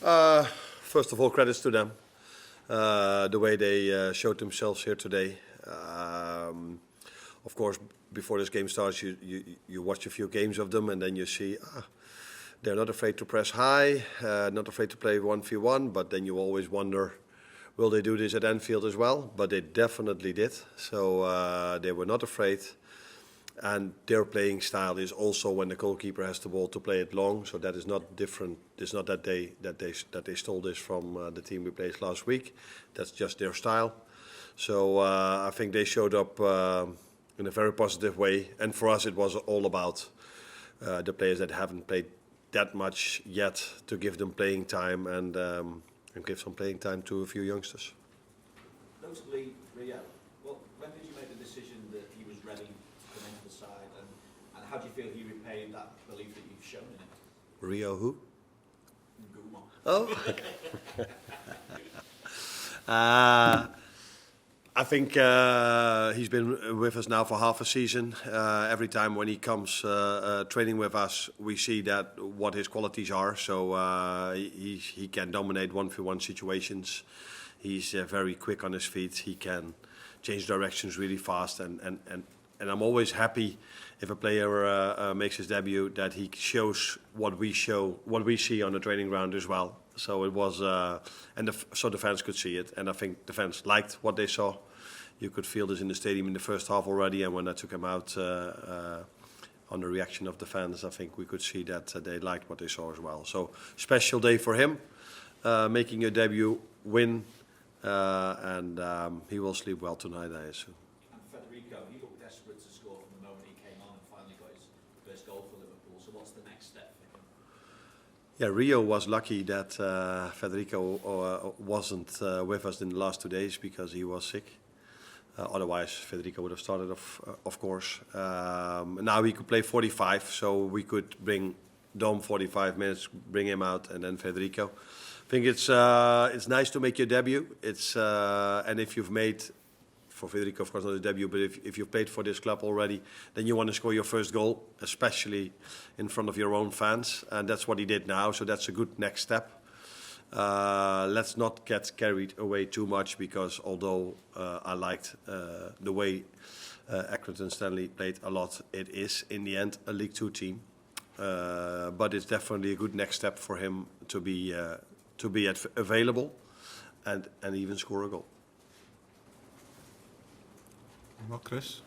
First of all, credits to them. The way they showed themselves here today. Of course, before this game starts, you watch a few games of them, and then you see they're not afraid to press high, not afraid to play 1v1, but then you always wonder, will they do this at Anfield as well? But they definitely did. So they were not afraid. And their playing style is also when the goalkeeper has the ball to play it long. So that is not different. It's not that they stole this from the team we played last week. That's just their style. So I think they showed up in a very positive way. And for us, it was all about the players that haven't played that much yet to give them playing time and give some playing time to a few youngsters. Notably, Rio. Well, when did you make the decision that he was ready? The side and how do you feel he repaid that belief that you've shown in him? Rio who? Guma. Oh. I think he's been with us now for half a season. Every time when he comes training with us, we see that what his qualities are. So he can dominate 1v1 situations. He's very quick on his feet. He can change directions really fast and I'm always happy if a player makes his debut that he shows what we see on the training ground as well. So it was, so the fans could see it, and I think the fans liked what they saw. You could feel this in the stadium in the first half already, and when I took him out on the reaction of the fans, I think we could see that they liked what they saw as well. So special day for him, making a debut, win, and he will sleep well tonight, I assume. He looked desperate to score from the moment he came on and finally got his first goal for Liverpool. So what's the next step for him? Yeah, Rio was lucky that Federico wasn't with us in the last 2 days because he was sick. Otherwise, Federico would have started, of course. Now he could play 45, so we could bring Dom 45 minutes, bring him out, and then Federico. I think it's nice to make your debut. And if you've made, for Federico, of course, not his debut, but if you've played for this club already, then you want to score your first goal, especially in front of your own fans. And that's what he did now, so that's a good next step. Let's not get carried away too much, because although I liked the way Accrington Stanley played a lot, it is, in the end, a League Two team. But it's definitely a good next step for him to be available and even score a goal. Well, Chris?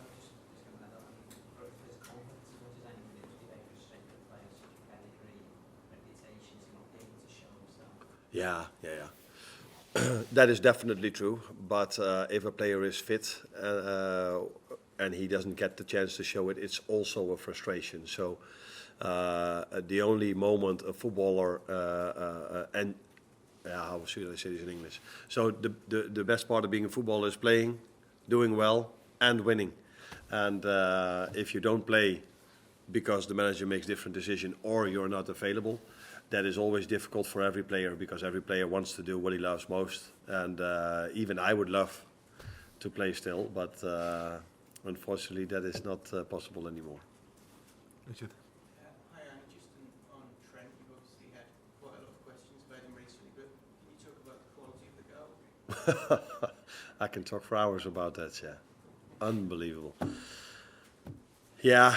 Yeah. That is definitely true. But if a player is fit and he doesn't get the chance to show it, it's also a frustration. So the only moment a footballer how should I say this in English? So the best part of being a footballer is playing, doing well, and winning. And if you don't play because the manager makes different decision or you're not available, that is always difficult for every player, because every player wants to do what he loves most. And even I would love to play still, but unfortunately that is not possible anymore. Richard? Hi Arne, just on Trent, you've obviously had quite a lot of questions about him recently, but can you talk about the quality of the goal? I can talk for hours about that, yeah. Unbelievable. Yeah,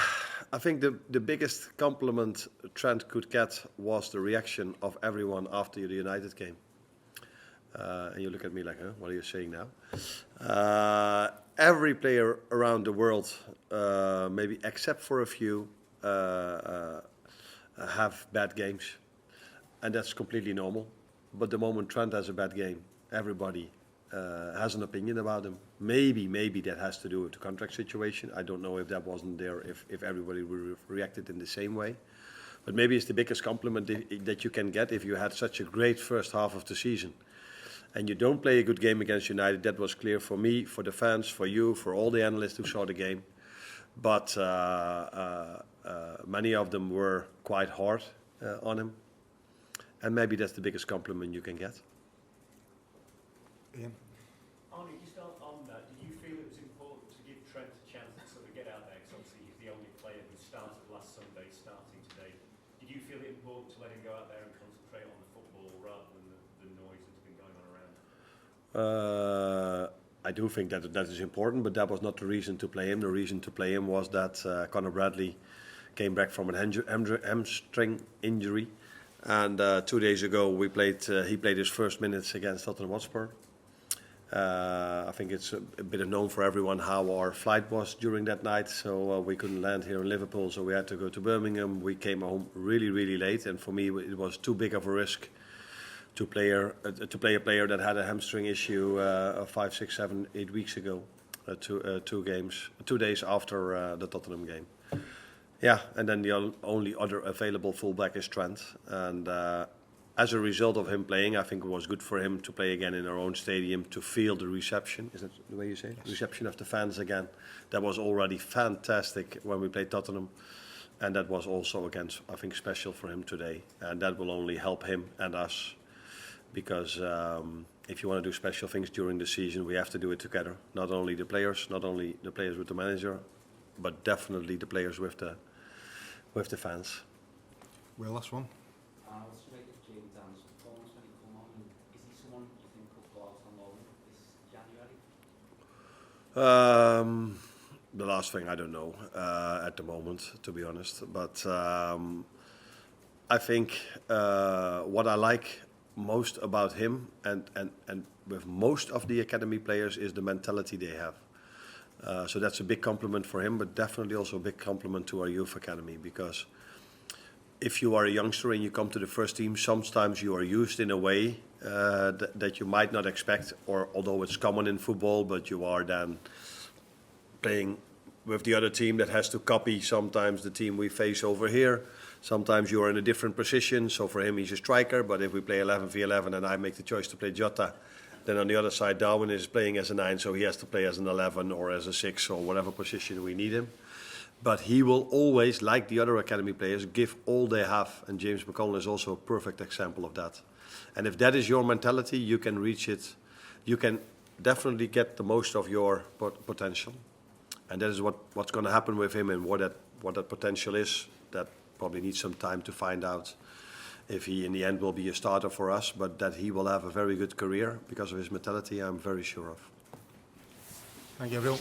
I think the biggest compliment Trent could get was the reaction of everyone after the United game. And you look at me like, huh, what are you saying now? Every player around the world, maybe except for a few, have bad games. And that's completely normal. But the moment Trent has a bad game, everybody has an opinion about him. Maybe that has to do with the contract situation. I don't know if that wasn't there, if everybody reacted in the same way. But maybe it's the biggest compliment that you can get if you had such a great first half of the season. And you don't play a good game against United. That was clear for me, for the fans, for you, for all the analysts who saw the game. But many of them were quite hard on him. And maybe that's the biggest compliment you can get. Ian? Arne, just on that, did you feel it was important to give Trent a chance to sort of get out there? Because obviously he's the only player who started last Sunday, starting today. Did you feel it important to let him go out there and concentrate on the football rather than I do think that is important, but that was not the reason to play him. The reason to play him was that Conor Bradley came back from an hamstring injury, and 2 days ago he played his first minutes against Tottenham Hotspur. I think it's a bit known for everyone how our flight was during that night, so we couldn't land here in Liverpool, so we had to go to Birmingham. We came home really late, and for me it was too big of a risk to play a player that had a hamstring issue 5, 6, 7, 8 weeks ago, 2 days after the Tottenham game. Yeah, and then the only other available fullback is Trent, and as a result of him playing, I think it was good for him to play again in our own stadium, to feel the reception. Is that the way you say it? Yes. Reception of the fans again. That was already fantastic when we played Tottenham. And that was also, again, I think, special for him today. And that will only help him and us. Because if you want to do special things during the season, we have to do it together. Not only the players with the manager, but definitely the players with the fans. Well, last one. What's your rate of Jayden's performance when he come on? And is he someone you think could go out on loan this January? The last thing I don't know at the moment, to be honest. But I think what I like most about him and with most of the academy players is the mentality they have. So that's a big compliment for him, but definitely also a big compliment to our youth academy, because if you are a youngster and you come to the first team, sometimes you are used in a way that you might not expect, or although it's common in football, but you are then playing with the other team that has to copy sometimes the team we face over here. Sometimes you are in a different position, so for him he's a striker, but if we play 11v11 and I make the choice to play Jota, then on the other side Darwin is playing as a 9, so he has to play as an 11 or as a 6 or whatever position we need him. But he will always, like the other academy players, give all they have. And James McConnell is also a perfect example of that. And if that is your mentality, you can reach it. You can definitely get the most of your potential. And that is what's going to happen with him, and what that potential is. That probably needs some time to find out if he in the end will be a starter for us. But that he will have a very good career because of his mentality, I'm very sure of. Thank you, everyone.